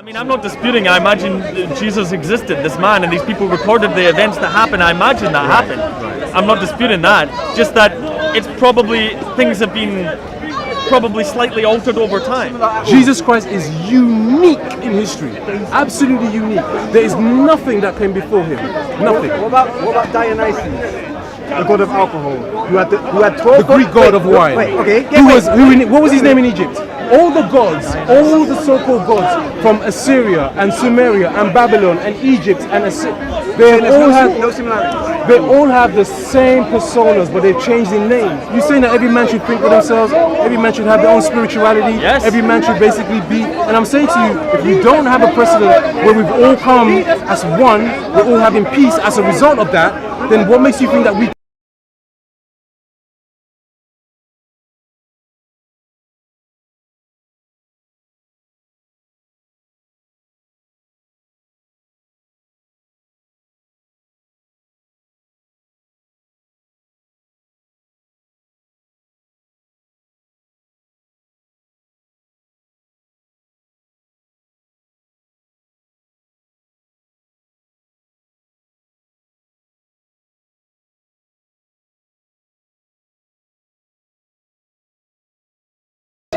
mean, I'm not disputing. I imagine Jesus existed, this man, and these people recorded the events that happened. I imagine that happened. I'm not disputing that. Just that it's probably, things have been probably slightly altered over time. Jesus Christ is unique in history, absolutely unique. There is nothing that came before him. Nothing. What about Dionysus, the god of alcohol, who had 12? The Greek god of wine. What was his name in Egypt? All the gods, all the so-called gods from Assyria and Sumeria and Babylon and Egypt and they all have the same personas, but they've changed their names. You're saying that every man should think for themselves, every man should have their own spirituality, yes. Every man should basically be, and I'm saying to you, if we don't have a precedent where we've all come as one, we're all having peace as a result of that, then what makes you think that we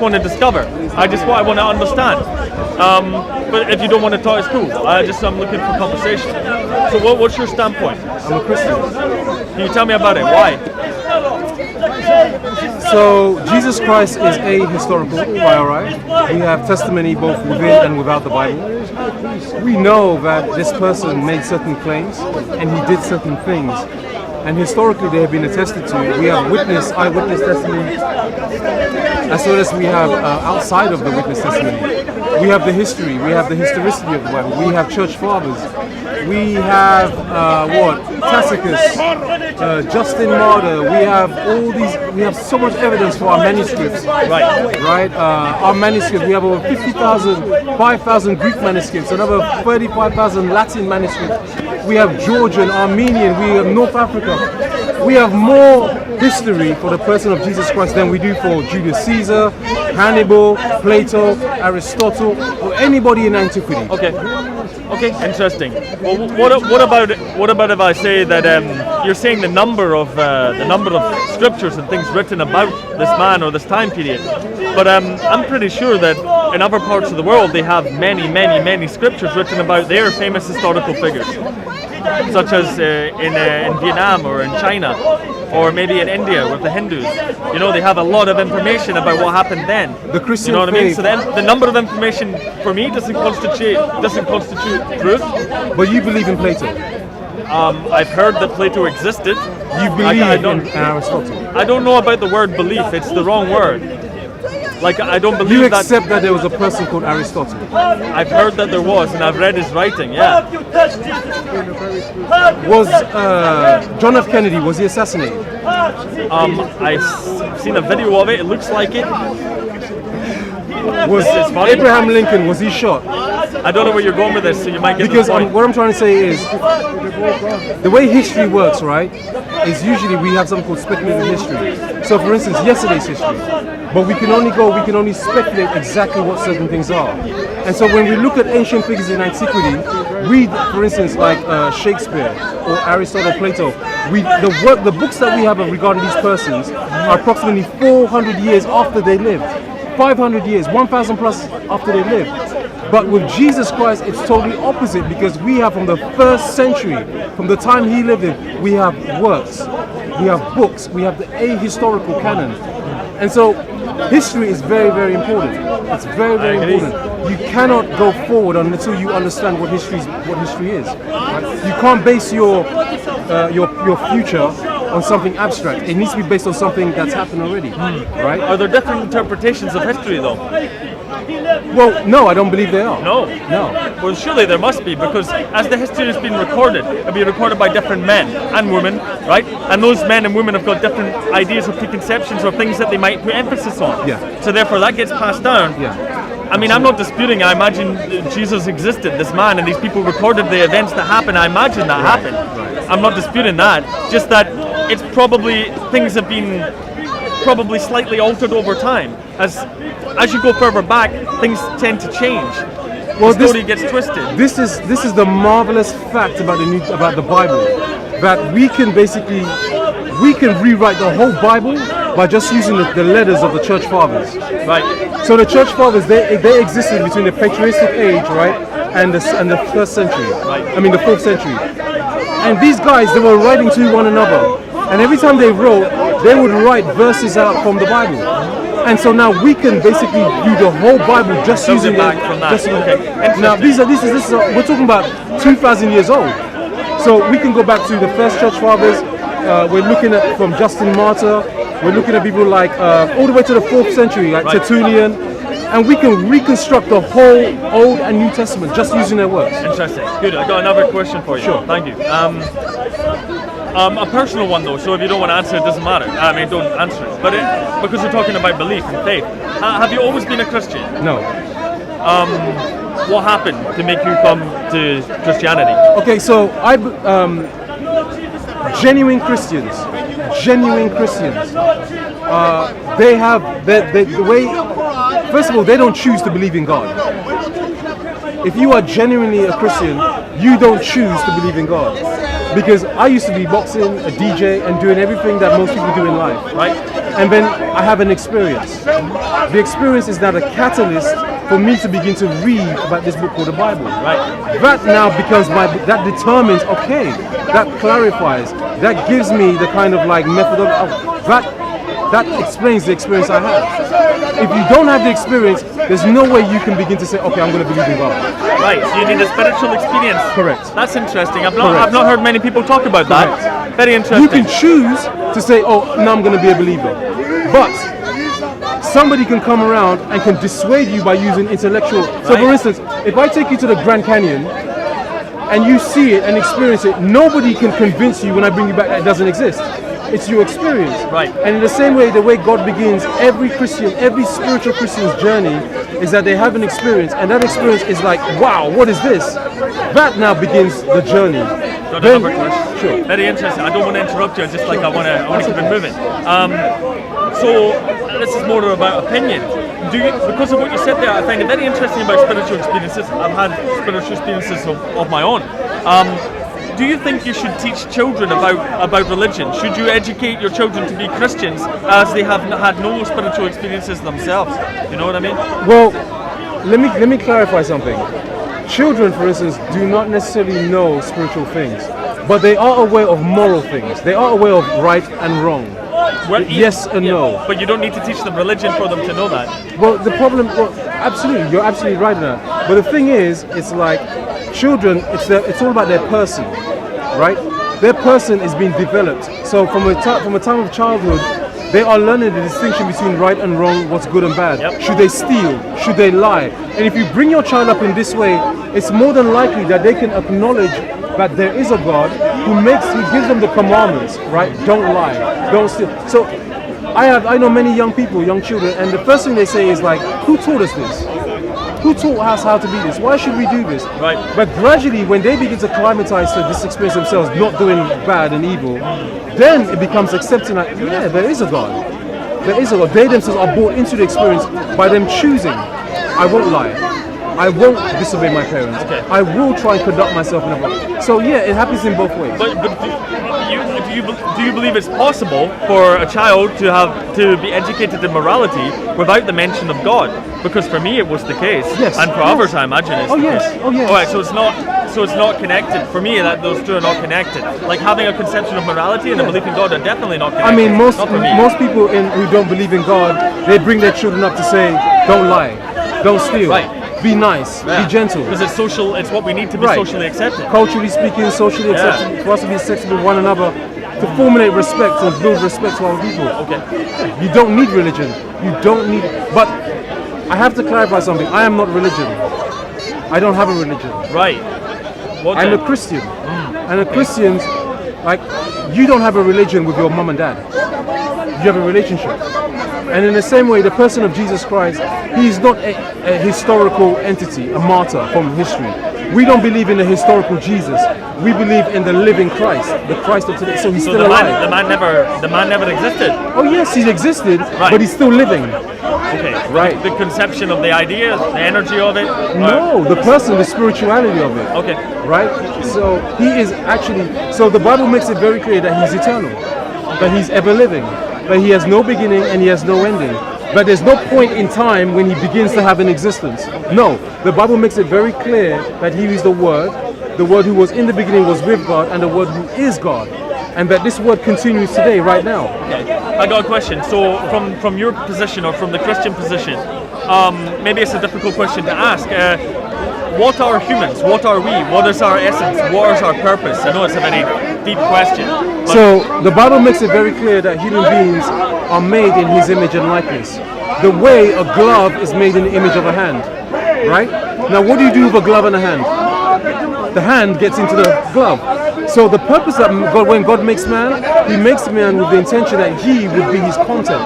want to discover. I want to understand. But if you don't want to talk, it's cool. I'm looking for conversation. So what's your standpoint? I'm a Christian. Can you tell me about it? Why? So Jesus Christ is ahistorical by our right. We have testimony both within and without the Bible. We know that this person made certain claims and he did certain things. And historically they have been attested to. We have eyewitness testimony, as well as we have outside of the witness testimony. We have the history, we have the historicity of the Bible, we have church fathers, we have Tacitus, Justin Martyr, we have all these, we have so much evidence for our manuscripts. Right? Our manuscripts, we have over 5,000 Greek manuscripts, another 35,000 Latin manuscripts. We have Georgian, Armenian, we have North Africa. We have more history for the person of Jesus Christ than we do for Julius Caesar, Hannibal, Plato, Aristotle, or anybody in antiquity. Okay, interesting. Well, what about if I say that you're saying the number of scriptures and things written about this man or this time period, but I'm pretty sure that in other parts of the world they have many scriptures written about their famous historical figures, such as in Vietnam or in China, or maybe in India with the Hindus. You know, they have a lot of information about what happened then. The Christian you know what faith. I mean? So the number of information for me doesn't constitute truth. But you believe in Plato? I've heard that Plato existed. You believe in Aristotle? I don't know about the word belief. It's the wrong word. Like, I don't believe you accept that there was a person called Aristotle? I've heard that there was, and I've read his writing, yeah. Was John F. Kennedy, was he assassinated? I've seen a video of it, it looks like it. Was Abraham Lincoln, was he shot? I don't know where you're going with this, so you might get because the point. What I'm trying to say is, the way history works, right, is usually we have something called speculative history. So for instance, yesterday's history. But we can only speculate exactly what certain things are. And so when we look at ancient figures in antiquity, read, for instance, like Shakespeare or Aristotle, Plato, the books that we have regarding these persons are approximately 400 years after they lived, 500 years, 1,000 plus after they lived. But with Jesus Christ, it's totally opposite, because we have from the first century, from the time he lived in, we have works, we have books, we have the ahistorical canon. And so history is very important. It's very important. You cannot go forward until you understand what history is. Right? You can't base your future on something abstract. It needs to be based on something that's happened already. Right? Are there different interpretations of history, though? Well, no, I don't believe they are. No. No. Well, surely there must be, because as the history has been recorded, it'll be recorded by different men and women, right? And those men and women have got different ideas or preconceptions or things that they might put emphasis on. Yeah. So therefore that gets passed down. Yeah. I mean, I'm not disputing. I imagine Jesus existed, this man, and these people recorded the events that happened. I imagine that happened. Right. I'm not disputing that. Just that it's probably, things have been probably slightly altered over time. As you go further back, things tend to change. Well, the story gets twisted. This is the marvelous fact about the Bible, that we can rewrite the whole Bible by just using the letters of the church fathers. Right. So the church fathers, they existed between the patristic age, right, and the first century. Right. I mean the 4th century. And these guys, they were writing to one another, and every time they wrote, they would write verses out from the Bible. And so now we can basically do the whole Bible just Build using it back from that. Okay. Now this is we're talking about 2,000 years old. So we can go back to the first church fathers. We're looking at from Justin Martyr. We're looking at people like all the way to the 4th century, like Tertullian, and we can reconstruct the whole Old and New Testament just using their works. Interesting. Good. I got another question for you. Sure. Thank you. A personal one though, so if you don't want to answer it, doesn't matter. I mean, don't answer it. But because we're talking about belief and faith, have you always been a Christian? No. What happened to make you come to Christianity? Okay, so genuine Christians, they have the way. First of all, they don't choose to believe in God. If you are genuinely a Christian, you don't choose to believe in God. Because I used to be boxing, a DJ, and doing everything that most people do in life. Right. And then I have an experience. The experience is now a catalyst for me to begin to read about this book called the Bible. Right. That now becomes that determines, okay, that clarifies, that gives me the kind of like methodology, that explains the experience I have. If you don't have the experience, there's no way you can begin to say, okay, I'm going to believe in God. Right, so you need a spiritual experience. Correct. That's interesting. I've not heard many people talk about that. Very interesting. You can choose to say, oh, now I'm going to be a believer. But somebody can come around and can dissuade you by using intellectual. So for instance, if I take you to the Grand Canyon and you see it and experience it, nobody can convince you when I bring you back that it doesn't exist. It's your experience. Right. And in the same way, the way God begins every spiritual Christian's journey is that they have an experience, and that experience is like, wow, what is this? That now begins the journey. Got another question. Sure. Very interesting. I don't want to interrupt you. Just like I want to keep it moving. So this is more about opinion. Because of what you said there, I find it very interesting about spiritual experiences. I've had spiritual experiences of my own. Do you think you should teach children about religion? Should you educate your children to be Christians as they have had no spiritual experiences themselves? You know what I mean? Well, let me clarify something. Children, for instance, do not necessarily know spiritual things, but they are aware of moral things. They are aware of right and wrong. Well, yes and no. But you don't need to teach them religion for them to know that. Well, the problem, absolutely, you're absolutely right in that. But the thing is, it's like children, it's all about their person, right? Their person is being developed. So from a time of childhood, they are learning the distinction between right and wrong, what's good and bad. Yep. Should they steal? Should they lie? And if you bring your child up in this way, it's more than likely that they can acknowledge that there is a God who gives them the commandments, right? Don't lie, don't steal. So I know many young people, young children, and the first thing they say is like, who taught us this? Who taught us how to be this? Why should we do this? Right. But gradually, when they begin to acclimatize to this experience themselves, not doing bad and evil, then it becomes accepting that, yeah, there is a God. There is a God. They themselves are brought into the experience by them choosing, I won't lie. I won't disobey my parents. Okay. I will try and conduct myself in a way. So yeah, it happens in both ways. But do you believe it's possible for a child to be educated in morality without the mention of God? Because for me it was the case. Yes. And for others I imagine it's the case. Oh yes. Alright, so it's not connected. For me that those two are not connected. Like having a conception of morality and a belief in God are definitely not connected. I mean, most people who don't believe in God, they bring their children up to say, don't lie, don't steal. Right. Be nice, be gentle. Because it's social, it's what we need to be socially accepted. Culturally speaking, socially accepted, for us to be accepted with one another, to formulate respect and build respect to other people. Okay. You don't need religion. You don't need. But I have to clarify something. I am not religion. I don't have a religion. Right. I'm a Christian. And the Christians, like, you don't have a religion with your mom and dad. You have a relationship. And in the same way, the person of Jesus Christ, he is not a historical entity, a martyr from history. We don't believe in the historical Jesus. We believe in the living Christ, the Christ of today. So he's still alive. The man never existed. Oh yes, he existed, Right. but he's still living. Okay. Right. The conception of the idea, the energy of it. No, the person, the spirituality of it. Okay. Right? So he is actually, so the Bible makes it very clear that he's eternal, that he's ever living, that he has no beginning and he has no ending. But there's no point in time when he begins to have an existence. No, the Bible makes it very clear that he is the Word who was in the beginning was with God, and the Word who is God. And that this Word continues today, right now. Okay. I got a question. So from your position or from the Christian position, maybe it's a difficult question to ask. What are humans? What are we? What is our essence? What is our purpose? I know it's a very deep question. So the Bible makes it very clear that human beings are made in his image and likeness. The way a glove is made in the image of a hand, right? Now what do you do with a glove and a hand? The hand gets into the glove. So the purpose that God, when God makes man, he makes man with the intention that he would be his content,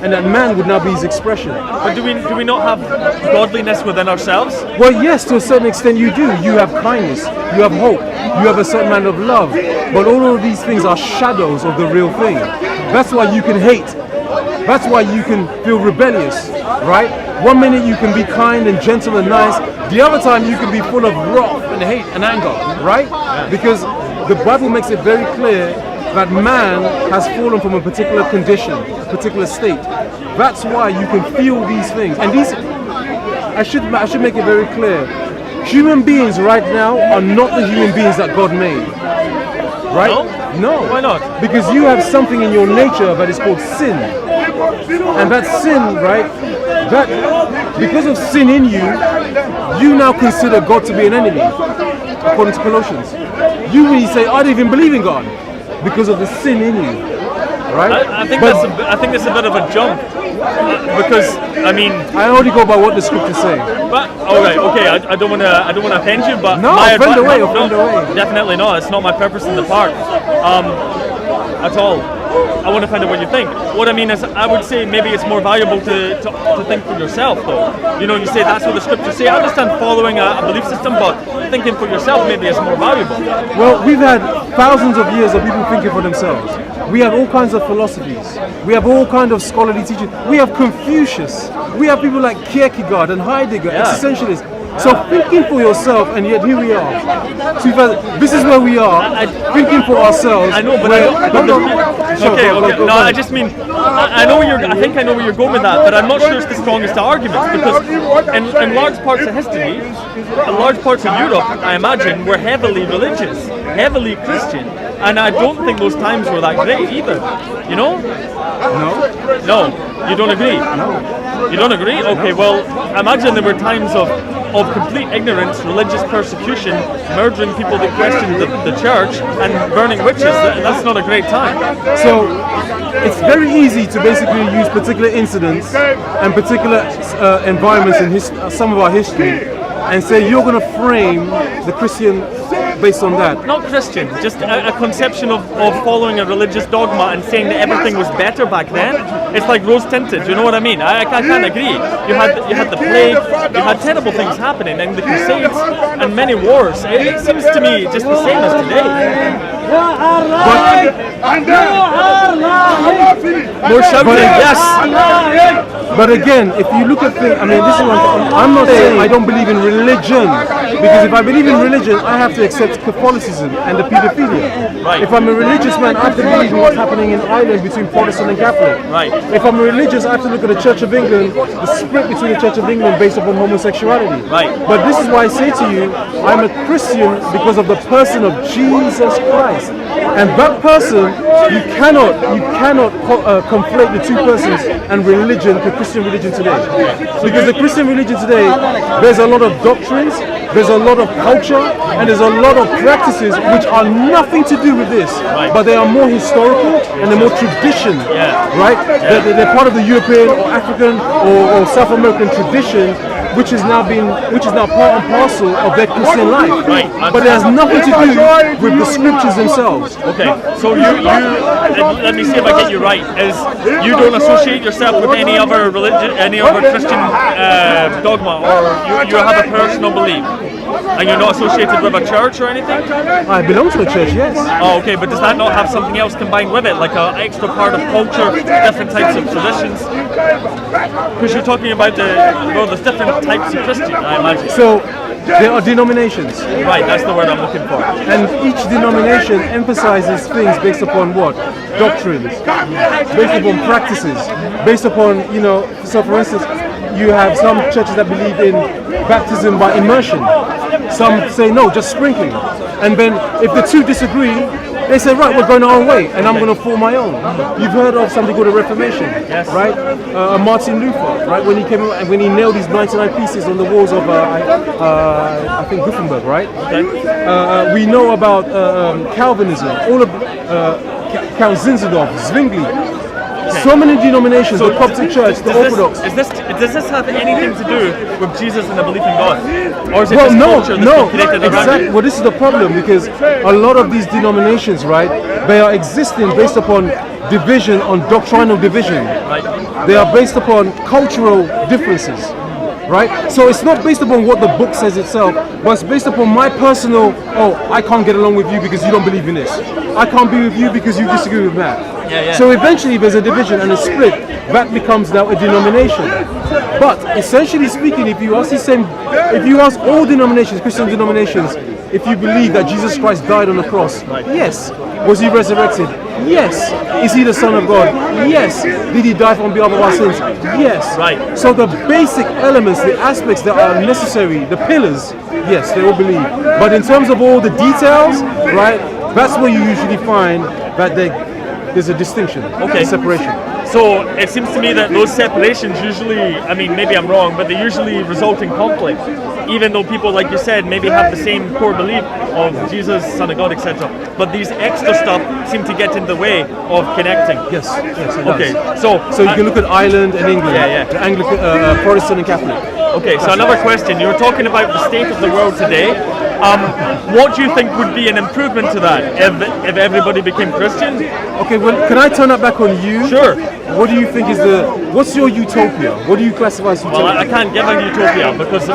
and that man would now be his expression. But do we not have godliness within ourselves? Well, yes, to a certain extent you do. You have kindness, you have hope, you have a certain amount of love. But all of these things are shadows of the real thing. That's why you can hate. That's why you can feel rebellious, right? One minute you can be kind and gentle and nice. The other time you can be full of wrath and hate and anger, right? Because the Bible makes it very clear that man has fallen from a particular condition, a particular state. That's why you can feel these things. And these, I should make it very clear. Human beings right now are not the human beings that God made. Right? No. Why not? Because you have something in your nature that is called sin. And that sin, right? That because of sin in you, you now consider God to be an enemy. According to Colossians. You really say, I don't even believe in God because of the sin in you. Right? I think that's a bit of a jump. Because I mean, I only go by what the scriptures say. But all right, okay. I don't want to offend you, but no, my offend away. Definitely not. It's not my purpose in the part at all. I want to find out what you think. What I mean is, I would say maybe it's more valuable to think for yourself, though. You know, you say that's what the scriptures say. I understand following a belief system, but thinking for yourself maybe is more valuable. Well, we've had thousands of years of people thinking for themselves. We have all kinds of philosophies. We have all kinds of scholarly teaching. We have Confucius. We have people like Kierkegaard and Heidegger, existentialists. So thinking for yourself, and yet here we are. So this is where we are, thinking for ourselves. I know, but I just mean, I know I think I know where you're going with that, but I'm not sure it's the strongest of arguments, because in large parts of history, in large parts of Europe, I imagine, were heavily religious, heavily Christian, and I don't think those times were that great either. You know? No. You don't agree? No. You don't agree? Okay, well, I imagine there were times of complete ignorance, religious persecution, murdering people that questioned the church, and burning witches. That's not a great time. So it's very easy to basically use particular incidents and particular environments in some of our history and say you're going to frame the Christian based on that. Not Christian, just a conception of following a religious dogma and saying that everything was better back then. It's like rose tinted, you know what I mean? I can't agree. You had the plague, you had terrible things happening, and the Crusades and many wars. It seems to me just the same as today. More shouting, yes. But again, if you look at things, I mean, this is what I'm not saying I don't believe in religion, because if I believe in religion, I have to accept Catholicism and the paedophilia. Right. If I'm a religious man, I have to believe in what's happening in Ireland between Protestant and Catholic. Right. If I'm a religious, I have to look at the Church of England, the split between the Church of England based upon homosexuality. Right. But this is why I say to you, I'm a Christian because of the person of Jesus Christ. And that person, you cannot conflate the two persons and religion, the Christian religion today. Because the Christian religion today, there's a lot of doctrines, there's a lot of culture, and there's a lot of practices which are nothing to do with this, but they are more historical and they're more tradition, right? They're part of the European or African or South American tradition, which is now part and parcel of their Christian life. Right. But it has nothing to do with the scriptures themselves. Okay, so you let me see if I get you right. Is you don't associate yourself with any other religion, any other Christian dogma, or you have a personal belief? And you're not associated with a church or anything? I belong to a church, yes. Oh, okay, but does that not have something else combined with it, like an extra part of culture, different types of traditions? Because you're talking about there's different types of Christian, I imagine. So there are denominations, Right, that's the word I'm looking for. and each denomination emphasizes things based upon what? Doctrines, based upon practices, based upon, so for instance, you have some churches that believe in baptism by immersion. Some say no, just sprinkling. And then if the two disagree, they say, right, we're going our own way, and I'm going to form my own. You've heard of something called a Reformation, Yes. right? Martin Luther, right? When he came and when he nailed his 99 pieces on the walls of, I think, Gutenberg, right? Okay. We know about Calvinism, all of Count Zinzendorf, Zwingli. So many denominations, the Coptic Church, the Orthodox. Does this have anything to do with Jesus and the belief in God? Or is it Well, just no, culture that's been created around exactly. it? Well, this is the problem because a lot of these denominations, right, they are existing based upon division, on doctrinal division. Right. They are based upon cultural differences, right? So it's not based upon what the book says itself, but it's based upon my personal, I can't get along with you because you don't believe in this. I can't be with you because you disagree with that. Yeah. So eventually there's a division and a split. That becomes now a denomination. But essentially speaking, if you ask all denominations, Christian denominations, if you believe that Jesus Christ died on the cross, yes. Was he resurrected? Yes. Is he the Son of God? Yes. Did he die on behalf of our sins? Yes. Right. So the basic elements, the aspects that are necessary, the pillars, yes, they all believe. But in terms of all the details, right, that's where you usually find that there's a distinction, Okay. a separation. So it seems to me that those separations usually, I mean, maybe I'm wrong, but they usually result in conflict. Even though people, like you said, maybe have the same core belief of Jesus, Son of God, etc. But these extra stuff seem to get in the way of connecting. Yes, it does. Okay, So you can look at Ireland and England, Yeah. the Anglican, Protestant and Catholic. Okay, so another question. You were talking about the state of the world today. What do you think would be an improvement to that if everybody became Christian? Okay, well, can I turn that back on you? Sure. What do you think is what's your utopia? What do you classify as utopia? Well, I can't give a utopia because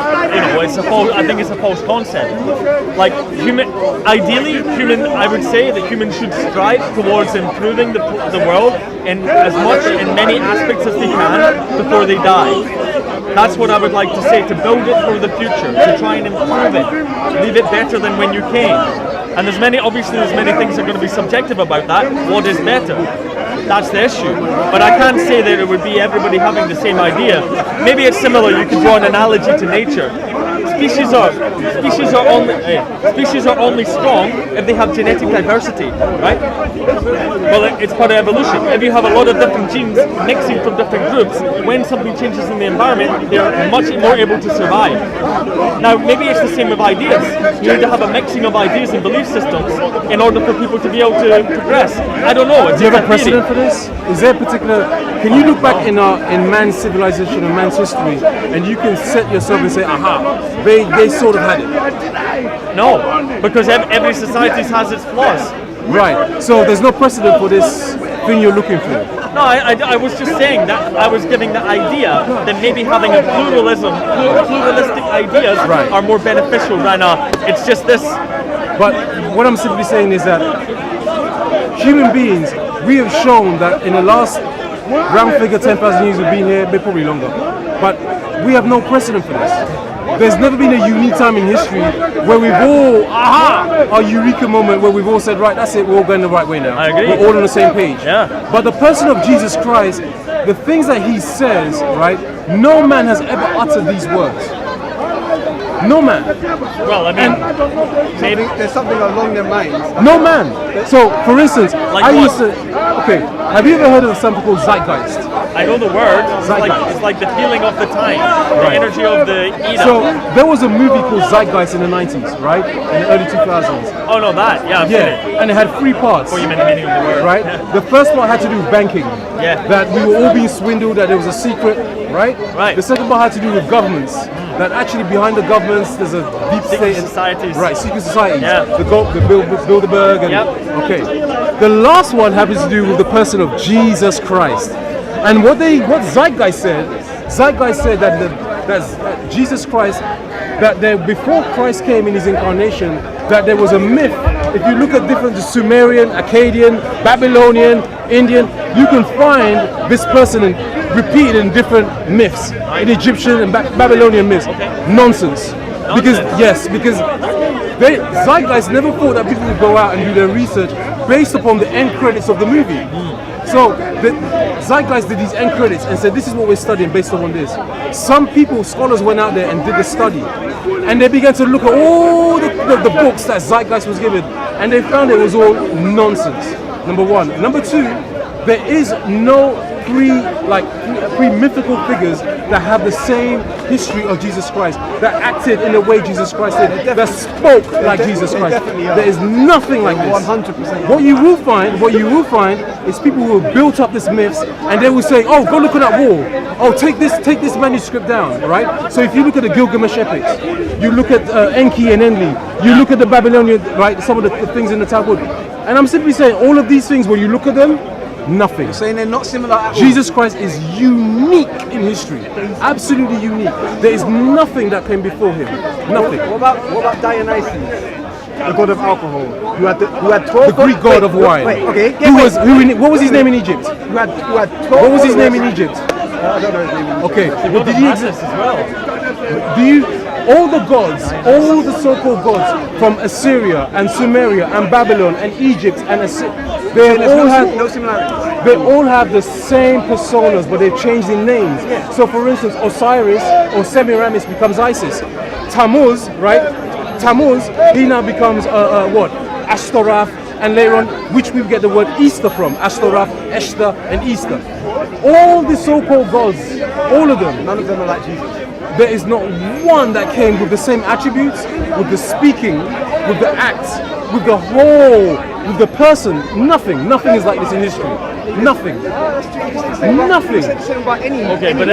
it's a false. I think it's a false concept. Like I would say that humans should strive towards improving the world in as much in many aspects as they can before they die. That's what I would like to say, to build it for the future, to try and improve it, leave it better than when you came. And there's many things that are going to be subjective about that. What is better? That's the issue. But I can't say that it would be everybody having the same idea. Maybe it's similar. You can draw an analogy to nature. Species are only strong if they have genetic diversity, right? Well, it's part of evolution. If you have a lot of different genes mixing from different groups, when something changes in the environment, they're much more able to survive. Now, maybe it's the same with ideas. You need to have a mixing of ideas and belief systems in order for people to be able to progress. I don't know. It's Do you have a a theory. precedent for this? Is there a particular? Can you look back in man's civilization and man's history, and you can set yourself and say, "Aha, they sort of had it." No, because every society has its flaws. Right. So there's no precedent for this thing you're looking for. No, I was just saying that I was giving the idea that maybe having a pluralistic ideas Right. are more beneficial than it's just this. But what I'm simply saying is that human beings, we have shown that in the last round figure 10,000 years we've been here, maybe probably longer, but we have no precedent for this. There's never been a unique time in history where we've all, our eureka moment where we've all said, right, that's it, we're all going the right way now. I agree. We're all on the same page. Yeah. But the person of Jesus Christ, the things that he says, right, no man has ever uttered these words. No man. Well, I mean, maybe. There's something along their minds. No man. So, for instance, Like I what? used to. Okay, have you ever heard of something called zeitgeist? I know the word. Zeitgeist. It's like the feeling of the time, the energy of the era. So, there was a movie called Zeitgeist in the 90s, right? In the early 2000s. Oh no, that. Yeah, I've seen it. Yeah, and it had 3 parts. Before you meant the meaning of the word. Right? The first part had to do with banking. Yeah. That we were all being swindled, that there was a secret, right? Right. The second part had to do with governments. That actually behind the governments there's a deep Secret state. societies. Right, secret societies. Yeah. The Bilderberg and Yep. okay. The last one happens to do with the person of Jesus Christ. And what Zeitgeist said that Jesus Christ, that there, before Christ came in his incarnation, that there was a myth. If you look at different Sumerian, Akkadian, Babylonian, Indian, you can find this person repeated in different myths, in Egyptian and Babylonian myths. Nonsense. Because Zeitgeist never thought that people would go out and do their research based upon the end credits of the movie. So the Zeitgeist did these end credits and said, this is what we're studying based on this. Some people, scholars, went out there and did the study, and they began to look at all the books that Zeitgeist was given, and they found it was all nonsense. Number one. Number two, there is no pre-mythical figures that have the same history of Jesus Christ, that acted in the way Jesus Christ did, that spoke like Jesus Christ. There is nothing like this. 100%. What you will find is people who have built up these myths, and they will say, oh, go look at that wall. Oh, take this manuscript down, right? So if you look at the Gilgamesh epics, you look at Enki and Enlil, you look at the Babylonian, right, some of the things in the Talmud, and I'm simply saying all of these things, when you look at them, nothing. Saying they're not similar at all. Jesus Christ is unique in history, absolutely unique. There is nothing that came before him. Nothing. What about Dionysus, the god of alcohol, who had 12? The Greek god of wine. Wait, okay. What was his name in Egypt? Who had 12? What was his name in Egypt? I don't know his name. Okay. Well, did he exist? as well. All the gods, all the so-called gods from Assyria and Sumeria and Babylon and Egypt and they No similarities. They all have the same personas, but they've changed in names. So, for instance, Osiris or Semiramis becomes Isis. Tammuz, right? Tammuz, he now becomes what? Ashtaroth, and later on, which we get the word Easter from. Ashtaroth, Esther, and Easter. All the so-called gods, all of them. None of them are like Jesus. There is not one that came with the same attributes, with the speaking, with the acts, with the whole, with the person. Nothing is like this in history. Nothing. Nothing. Okay, but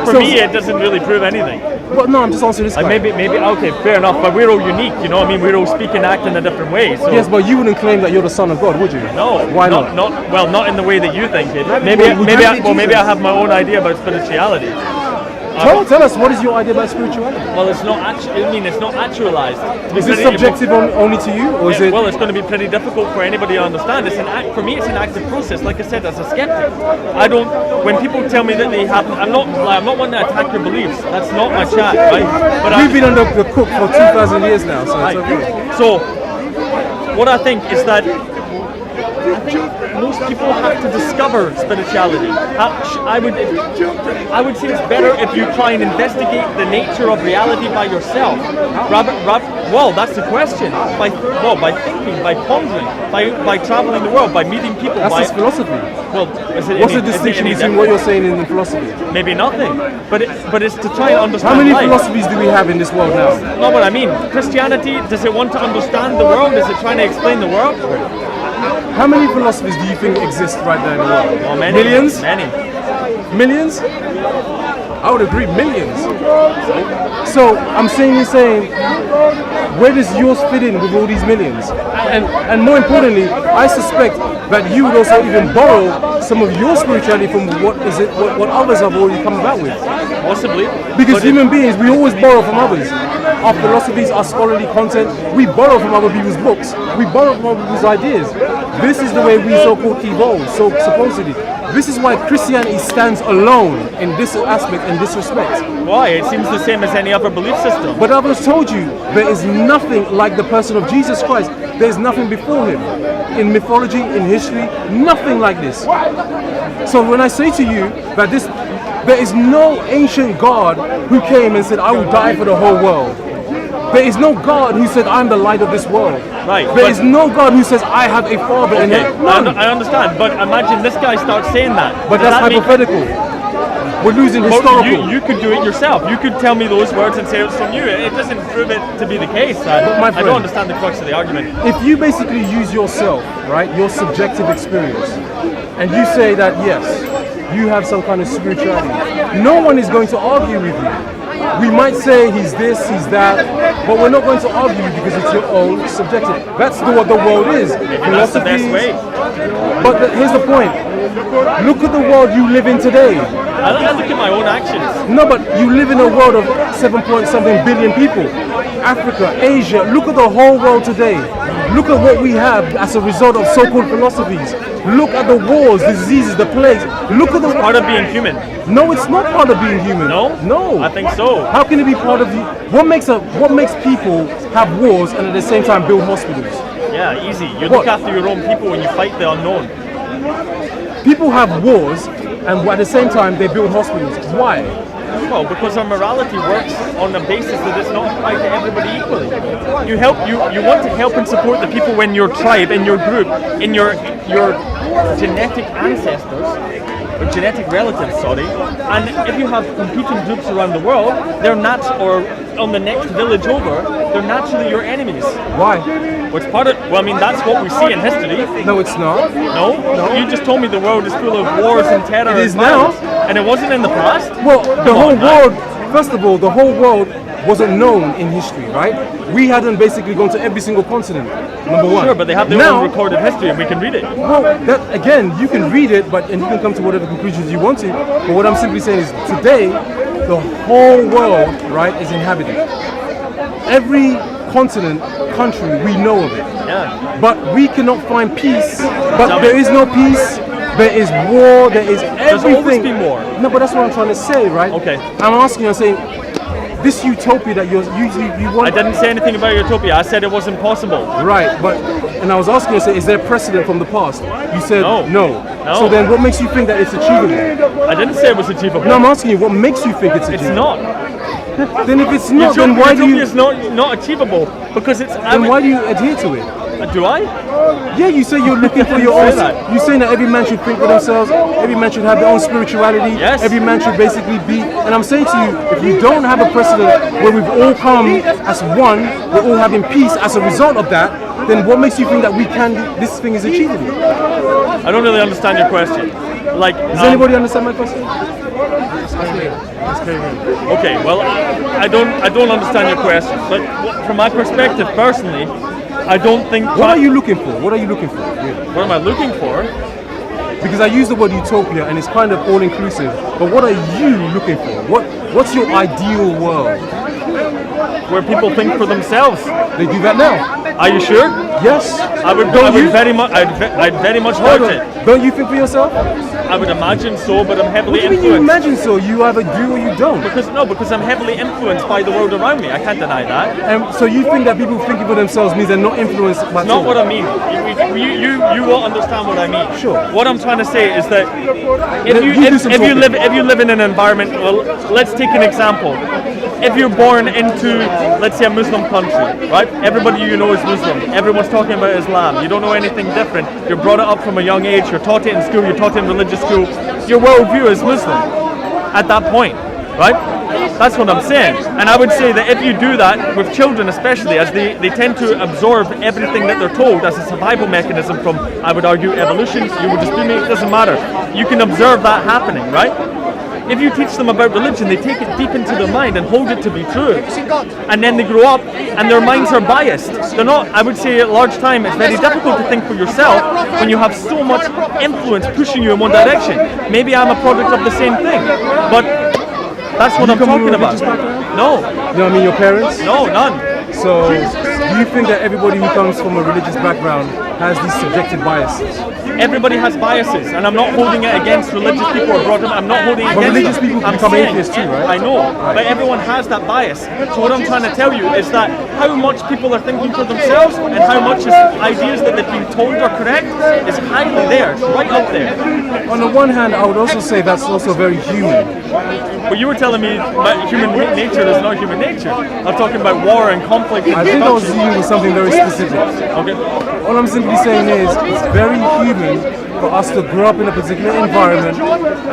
for me, it doesn't really prove anything. Well, no, I'm just answering this guy. Maybe, okay, fair enough. But we're all unique, you know what I mean? We're all speak and act in a different way. So. Yes, but you wouldn't claim that you're the son of God, would you? No. Why not? Not in the way that you think it. Maybe I have my own idea about spirituality. Tell us, what is your idea about spirituality? Well, it's not it's not actualized. Is this subjective only to you, or is it? Well, it's going to be pretty difficult for anybody to understand. It's an act. For me, it's an active process. Like I said, as a skeptic, I don't. When people tell me that they have, I'm not one to attack your beliefs. That's not my chat, right? But we've been under the cook for 2,000 years now, so right. It's okay. So, what I think is that most people have to discover spirituality. I would say it's better if you try and investigate the nature of reality by yourself. Well, that's the question. By thinking, by pondering, by traveling the world, by meeting people. That's just philosophy. Well, what's the distinction between what you're saying and philosophy? Maybe nothing. But it's to try and understand. How many life. philosophies do we have in this world now? Not what I mean. Christianity, does it want to understand the world? Is it trying to explain the world? How many philosophies do you think exist right now in the world? Well, many. Millions? Many. Millions? I would agree, millions. So I'm saying, where does yours fit in with all these millions? And more importantly, I suspect that you would also even borrow some of your spirituality from what others have already come about with. Possibly. Because human beings, we always borrow from others. Our philosophies, our scholarly content, we borrow from other people's books. We borrow from other people's ideas. This is the way we so-called evolve, so supposedly. This is why Christianity stands alone in this aspect, in this respect. Why? It seems the same as any other belief system. But I've just told you, there is nothing like the person of Jesus Christ. There is nothing before him. In mythology, in history, nothing like this. So when I say to you that there is no ancient God who came and said, I will die for the whole world. There is no God who said, I'm the light of this world. Right. There is no God who says, I have a father in heaven. I understand, but imagine this guy starts saying that. But that's hypothetical. We're losing historical. You could do it yourself. You could tell me those words and say it's from you. It doesn't prove it to be the case. I don't understand the crux of the argument. If you basically use yourself, right, your subjective experience, and you say that, yes, you have some kind of spirituality, no one is going to argue with you. We might say he's this, he's that, but we're not going to argue because it's your own subjective. That's what the world is. Maybe that's the best way. But here's the point. Look at the world you live in today. I look at my own actions. No, but you live in a world of 7 point something billion people. Africa, Asia, look at the whole world today. Look at what we have as a result of so-called philosophies. Look at the wars, the diseases, the plagues. Look at the... Part of being human. No, it's not part of being human. No? No. I think so. How can it be part of the... What makes people have wars and at the same time build hospitals? Yeah, easy. You What? look after your own people when you fight the unknown. People have wars and at the same time they build hospitals. Why? Well, because our morality works on the basis that it's not applied to everybody equally. You want to help and support the people in your tribe, in your group, in your genetic ancestors, or genetic relatives, sorry. And if you have competing groups around the world, or on the next village over, they're naturally your enemies. Why? What's part of? Well, I mean, that's what we see in history. No, it's not. No? You just told me the world is full of wars and terror. It is and violence. now. And it wasn't in the past? Well, the Come whole on, man. world, first of all, the whole world wasn't known in history, right? We hadn't basically gone to every single continent, number one. Sure, but they have their now, own recorded history and we can read it. Well, that, again, you can read it, and you can come to whatever conclusions you want to. But what I'm simply saying is today, the whole world, right, is inhabited. Every continent, country, we know of it. Yeah. But we cannot find peace. But there is no peace. There is war. There is everything. There's always been war. No, but that's what I'm trying to say, right? Okay. I'm asking you, I'm saying, this utopia that you want. I didn't say anything about utopia. I said it wasn't possible. Right, and I was asking you, say, is there precedent from the past? You said No. So then, what makes you think that it's achievable? I didn't say it was achievable. No, I'm asking you, what makes you think it's It's achievable? not. Then if it's not, then why do Utopia you? is not achievable because it's. Then why do you adhere to it? Do I? Yeah, you say you're looking for your own. Say that. You're saying that every man should think for themselves. Every man should have their own spirituality. Yes. Every man should basically be. And I'm saying to you, if you don't have a precedent where we've all come as one, we're all having peace as a result of that, then what makes you think that this thing is achievable? I don't really understand your question. Like, Does anybody understand my question? Okay, well, I don't understand your question. But from my perspective, personally, I don't think. What are you looking for? What are you looking for? What am I looking for? Because I use the word utopia and it's kind of all inclusive. But what are you looking for? What's your ideal world? Where people think for themselves. They do that now. Are you sure? Yes. I'd very much doubt Hold it. on. Don't you think for yourself? I would imagine so, but I'm heavily What do you mean you influenced. imagine so? You either do or you don't. Because I'm heavily influenced by the world around me. I can't deny that. And so you think that people thinking for themselves means they're not influenced by Not what I mean. You will understand what I mean. Sure. What I'm trying to say is that You do some if you talking. live in an environment, well, let's take an example. If you're born into, let's say, a Muslim country, right? Everybody you know is Muslim. Everyone's talking about Islam. You don't know anything different. You're brought up from a young age. You're taught it in school. You're taught it in religious school. Your worldview is Muslim at that point, right? That's what I'm saying. And I would say that if you do that with children especially, as they tend to absorb everything that they're told as a survival mechanism from, I would argue, evolution, you would dispute me, it doesn't matter. You can observe that happening, right? If you teach them about religion, they take it deep into their mind and hold it to be true. And then they grow up and their minds are biased. They're not, I would say at large time, it's very difficult to think for yourself when you have so much influence pushing you in one direction. Maybe I'm a product of the same thing, but that's what I'm come from talking a about. religious background? No, You know what I mean? Your parents? no, none. So do you think that everybody who comes from a religious background has these subjective biases? Everybody has biases, and I'm not holding it against religious people or broad. I'm not holding it But against religious them. people I'm become saying, atheists too, right? I know, but everyone has that bias. So what I'm trying to tell you is that how much people are thinking for themselves and how much is ideas that they've been told are correct is highly there, it's right up there. On the one hand, I would also say that's also very human. But you were telling me that human nature is not human nature. I'm talking about war and conflict. And I think I was destruction. dealing with something very specific. Okay. All I'm simply saying is it's very human for us to grow up in a particular environment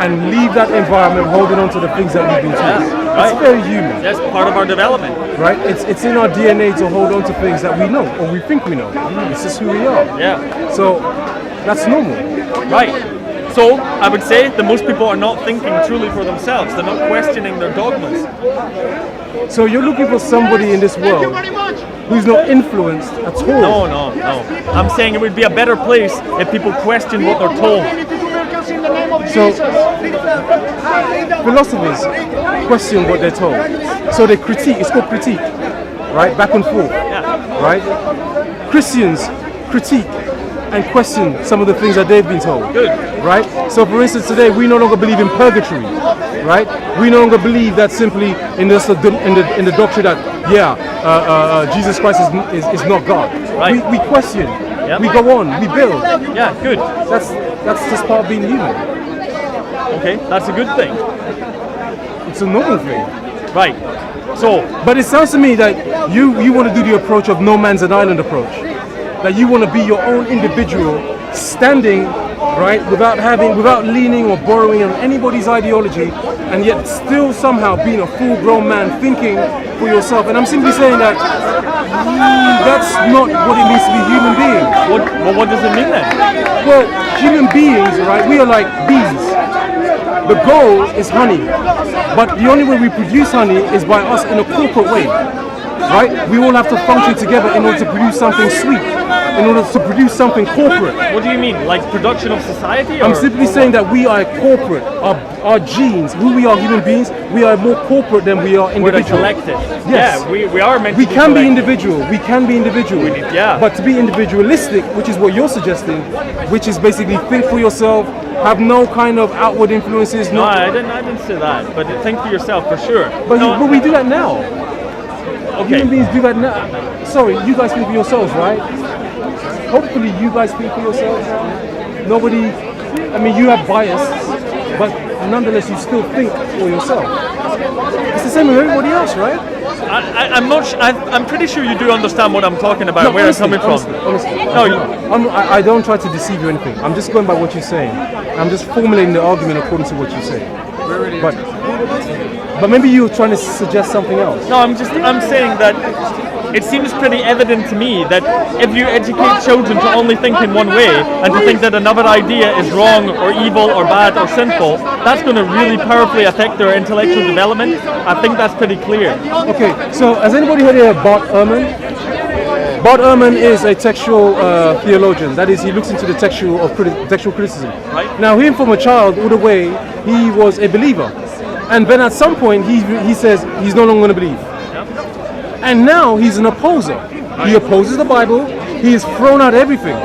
and leave that environment holding on to the things that we've been taught. Yeah, right. It's very human, That's part of our development. right? It's in our DNA to hold on to things that we know or we think we know. It's just who we are. Yeah. So that's normal. Right. So I would say that most people are not thinking truly for themselves. They're not questioning their dogmas. So you're looking for somebody in this world who's not influenced at all. No. I'm saying it would be a better place if people question what they're told. So philosophers question what they're told. So they critique. It's called critique, right? Back and forth, right? Christians critique and question some of the things that they've been told. Good. Right? So for instance, today we no longer believe in purgatory, right? We no longer believe that simply in the doctrine that Jesus Christ is not God. Right. We question. Yep. We go on. We build. Yeah, good. That's just part of being human. Okay, that's a good thing. It's a normal thing. Right. So, But it sounds to me that you want to do the approach of no man's an island approach. That you want to be your own individual, standing, right, without leaning or borrowing on anybody's ideology, and yet still somehow being a full-grown man thinking for yourself. And I'm simply saying that that's not what it means to be a human being. what does it mean then? Well, human beings, right, we are like bees. The goal is honey, but the only way we produce honey is by us in a corporate way, right? We all have to function together in order to produce something sweet, in order to produce something corporate. What do you mean? Like production of society? I'm simply saying that we are corporate. Our genes, who we are human beings, we are more corporate than we are We're the individual. collective. Yes. Yeah, we are meant We to be can be collective. individual. We can be individual. yeah. But to be individualistic, which is what you're suggesting, which is basically think for yourself, have no kind of outward influences. No, I didn't say that. But think for yourself for sure. But, No, but we do that now. okay. Human beings do that now. Sorry, you guys think for yourselves, right? Hopefully you guys think for yourselves. Nobody, I mean, you have bias, but nonetheless you still think for yourself. It's the same with everybody else, right? I'm pretty sure you do understand what I'm talking about, where honestly, I'm coming from. honestly. No, I don't try to deceive you or anything. I'm just going by what you're saying. I'm just formulating the argument according to what you say. But maybe you're trying to suggest something else. No, I'm saying that it seems pretty evident to me that if you educate children to only think in one way and to think that another idea is wrong or evil or bad or sinful, that's going to really powerfully affect their intellectual development. I think that's pretty clear. Okay, so has anybody heard of Bart Ehrman? Bart Ehrman is a textual theologian. That is, he looks into the textual criticism. Right. Now, him from a child all the way, he was a believer. And then at some point, he says he's no longer going to believe. And now he's an opposer. He opposes the Bible. He has thrown out everything,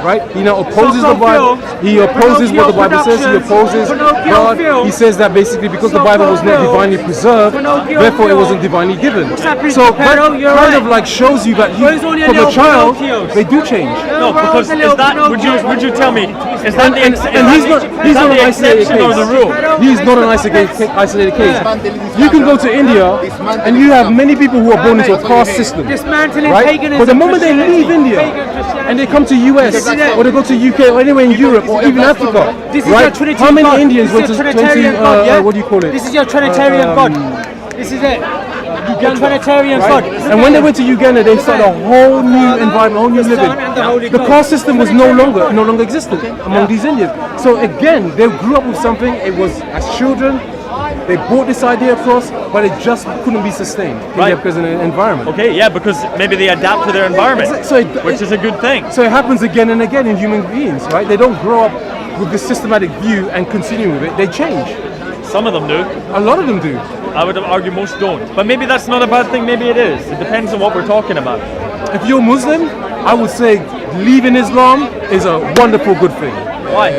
right? He now opposes the Bible. He opposes what the Bible says. He opposes God. He says that basically because the Bible was not divinely preserved, therefore it wasn't divinely given. So that kind of like shows you that from a child, they do change. No, because is that would you tell me is that the He's not an isolated exception or the rule? case. He's not an isolated case. You can go to India and you have many people who are born into a caste system, Dismantling right? paganism, But the moment they leave Christianity, India pagan Christianity. and they come to US or they go to UK or anywhere in Europe or even Africa, This is right? your Trinity How many God. Indians This went is to your Trinitarian God, yeah? what do you call it? This is your Trinitarian God. This is it. Your Trinitarian God. And when they went to Uganda, they started a whole new environment, whole new The Son and the Holy living. The Ghost. caste system was no longer existed among these Indians. So again, they grew up with something. It was as children, they brought this idea across, but it just couldn't be sustained in Right. their present environment. Okay, yeah, because maybe they adapt to their environment, So which is a good thing. So it happens again and again in human beings, right? They don't grow up with this systematic view and continue with it. They change. Some of them do. A lot of them do. I would argue most don't. But maybe that's not a bad thing, maybe it is. It depends on what we're talking about. If you're Muslim, I would say leaving Islam is a wonderful good thing. Why?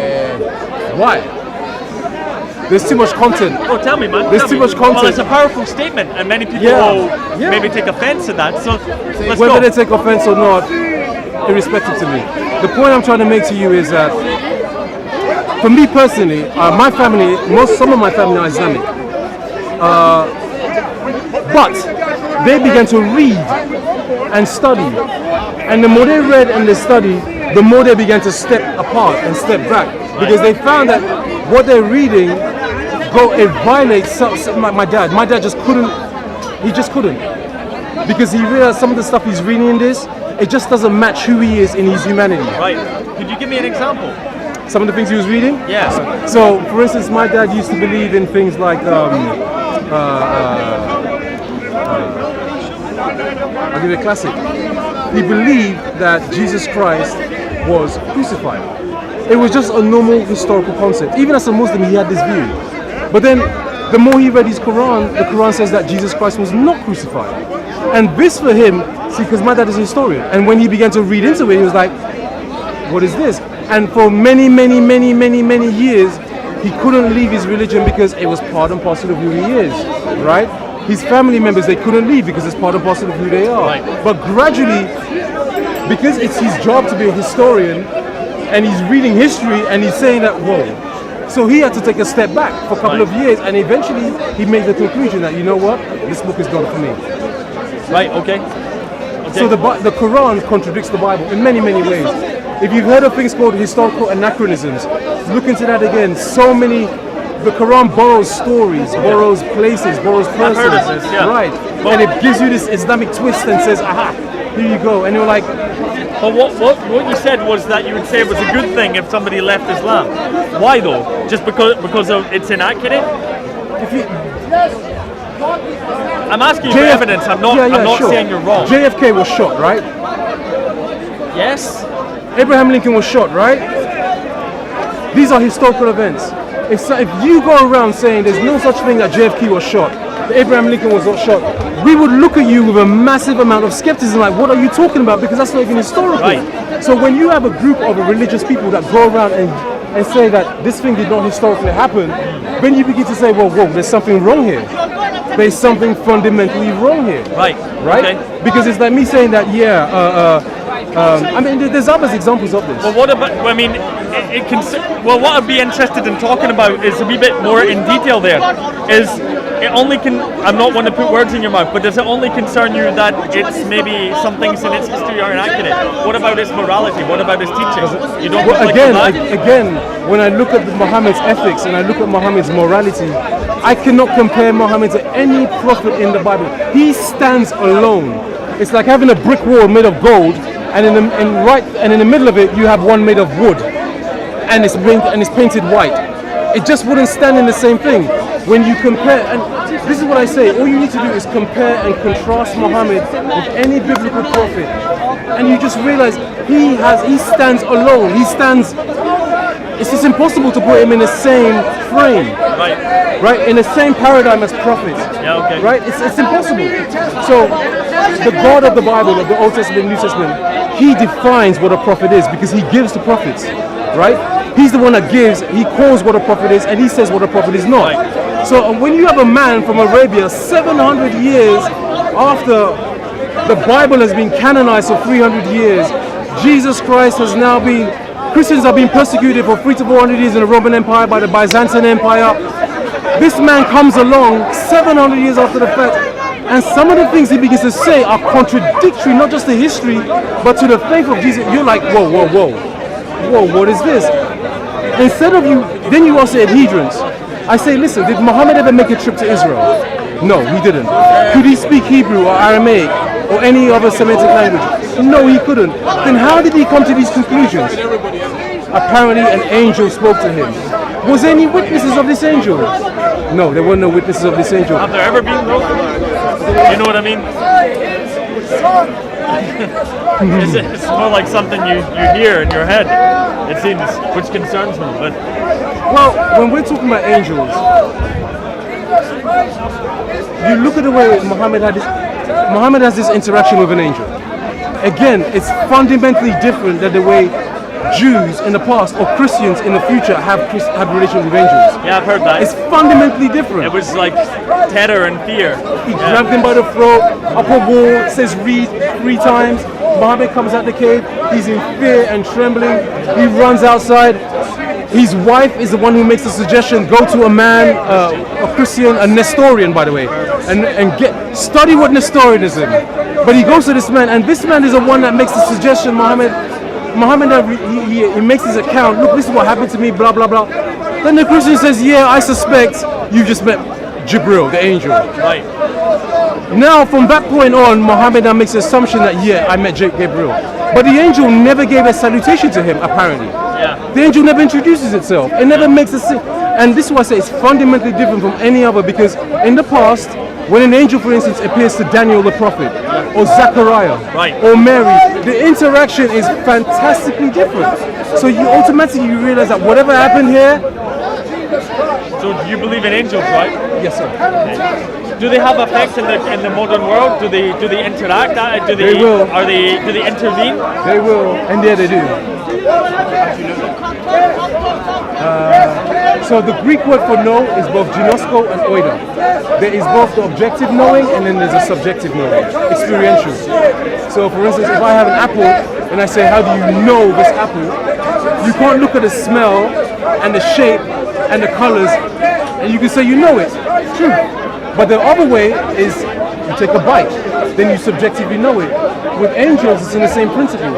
Why? There's too much content. Oh, tell me, man. There's tell too me. much content. Well, it's a powerful statement, and many people Yeah. will Yeah. maybe take offense to that. So let's Whether go. they take offense or not, irrespective to me. The point I'm trying to make to you is that, for me personally, my family, some of my family are Islamic. But they began to read and study. And the more they read and they studied, the more they began to step apart and step back. Because they found that what they're reading, it violates my dad. My dad just couldn't, he just couldn't. Because he realized some of the stuff he's reading in this, it just doesn't match who he is in his humanity. Right. Could you give me an example? Some of the things he was reading? Yeah. So, for instance, my dad used to believe in things like, I'll give you a classic. He believed that Jesus Christ was crucified. It was just a normal historical concept. Even as a Muslim, he had this view. But then, the more he read his Quran, the Quran says that Jesus Christ was not crucified. And this for him, see, because my dad is a historian, and when he began to read into it, he was like, what is this? And for many years, he couldn't leave his religion because it was part and parcel of who he is, right? His family members, they couldn't leave because it's part and parcel of who they are. Right. But gradually, because it's his job to be a historian, and he's reading history, and he's saying that, whoa. So he had to take a step back for a couple of years, and eventually he made the conclusion that, you know what, this book is not for me. Right. Okay. So the Quran contradicts the Bible in many ways. If you've heard of things called historical anachronisms, look into that again. So many, the Quran borrows stories, borrows places, borrows persons. I've heard of this, yeah. Right. And it gives you this Islamic twist and says, aha, here you go. And you're like, But what you said was that you would say it was a good thing if somebody left Islam. Why though? Just because it's inaccurate? if you, I'm asking you for evidence. I'm not sure. saying you're wrong. JFK was shot, right? Yes. Abraham Lincoln was shot, right? These are historical events. If you go around saying there's no such thing that JFK was shot, that Abraham Lincoln was not shot, we would look at you with a massive amount of skepticism, like, what are you talking about? Because that's not even historical. Right. So when you have a group of religious people that go around and say that this thing did not historically happen, then you begin to say, well, whoa, there's something wrong here. There's something fundamentally wrong here. Right. Right? Okay. Because it's like me saying that, I mean, there's other examples of this. Well, what about? I mean, it can. Well, what I'd be interested in talking about is a wee bit more in detail. There is. It only can. I'm not one to put words in your mouth, but does it only concern you that it's maybe some things in its history are inaccurate? What about its morality? What about its teachings? You don't reflect on that? Again, when I look at Muhammad's ethics and I look at Muhammad's morality, I cannot compare Muhammad to any prophet in the Bible. He stands alone. It's like having a brick wall made of gold, and in the middle of it you have one made of wood, and it's painted white. It just wouldn't stand in the same thing. When you compare, and this is what I say, all you need to do is compare and contrast Muhammad with any biblical prophet, and you just realize he stands alone. It's just impossible to put him in the same frame. Right, in the same paradigm as prophets. Yeah, okay. Right, it's impossible. So, the God of the Bible, of the Old Testament, New Testament, he defines what a prophet is because he gives the prophets, right? He's the one that gives, he calls what a prophet is, and he says what a prophet is not. Right. So, when you have a man from Arabia 700 years after the Bible has been canonized for 300 years, Jesus Christ has now been, Christians have been persecuted for 300 to 400 years in the Roman Empire by the Byzantine Empire. This man comes along 700 years after the fact, and some of the things he begins to say are contradictory, not just to history, but to the faith of Jesus. You're like, whoa, what is this? Instead of then you ask the adherents. I say, listen, did Muhammad ever make a trip to Israel? No, he didn't. Could he speak Hebrew or Aramaic or any other Semitic language? No, he couldn't. Then how did he come to these conclusions? Apparently an angel spoke to him. Was there any witnesses of this angel? No, there were no witnesses of this angel. Have there ever been though? You know what I mean? It's more like something you hear in your head, it seems, which concerns me. But well, when we're talking about angels, you look at the way Muhammad has this interaction with an angel. Again, it's fundamentally different than the way Jews in the past or Christians in the future have relations with angels. yeah, I've heard that. It's fundamentally different. It was like terror and fear. He grabbed him by the throat, up a wall, says read 3 times. Muhammad comes out the cave, he's in fear and trembling. He runs outside. His wife is the one who makes the suggestion, go to a man, a Christian, a Nestorian by the way, and study what Nestorianism. But he goes to this man, and this man is the one that makes the suggestion, Muhammad, he makes his account, look, this is what happened to me, blah, blah, blah. Then the Christian says, yeah, I suspect you just met Jibril, the angel. Right. Now, from that point on, Muhammad now makes the assumption that, yeah, I met Gabriel. But the angel never gave a salutation to him, apparently. Yeah. The angel never introduces itself. It never makes a and this is why I say it's fundamentally different from any other, because in the past, When an angel, for instance, appears to Daniel the prophet, or Zechariah, Right. or Mary, the interaction is fantastically different. So you automatically realize that whatever happened here, So you believe in angels, right? yes sir, Do they have effects in the modern world? Do they interact? Do They will. Do they intervene? they will, and yeah they do. So the Greek word for know is both ginosko and oida. There is both the objective knowing and then there's a subjective knowing, experiential. So for instance, if I have an apple and I say, how do you know this apple? You can't look at the smell and the shape and the colors and you can say you know it. True. But the other way is you take a bite, then you subjectively know it. With angels, it's in the same principle,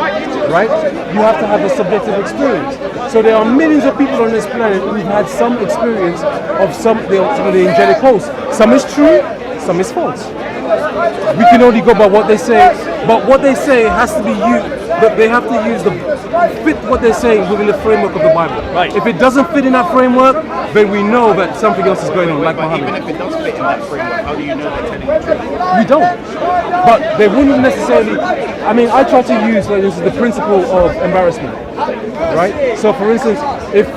right? You have to have a subjective experience. So there are millions of people on this planet who've had some experience of some of the angelic hosts. Some is true, some is false. We can only go by what they say, but what they say has to be used. But they have to use fit what they're saying within the framework of the Bible. Right. If it doesn't fit in that framework, then we know that something else is going on, like Muhammad. Even if it does fit in that framework, how do you know they're telling the truth? We don't. But they wouldn't necessarily. I mean, I try to use, for instance, the principle of embarrassment, right? So, for instance, if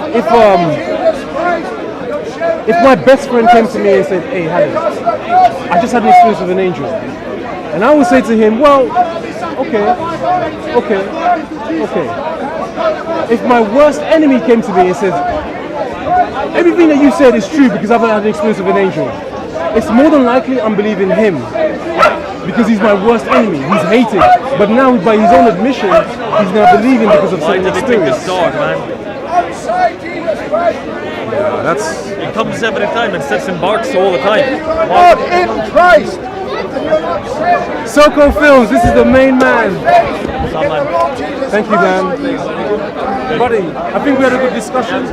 my best friend came to me and said, "Hey, Helen, I just had an experience with an angel," and I would say to him, "Well, okay. If my worst enemy came to me and said, everything that you said is true because I've had an experience with an angel," it's more than likely I'm believing him because he's my worst enemy. He's hated, but now by his own admission, he's now believing because of Why certain did they take experience. this dog, man? Yeah, that's He comes every time and sits and barks all the time. God in Christ. Soko Films. This is the main man. Someone. Thank you, man. Buddy, I think we had a good discussion.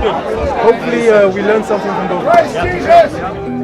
Hopefully, we learned something from both. Christ Jesus.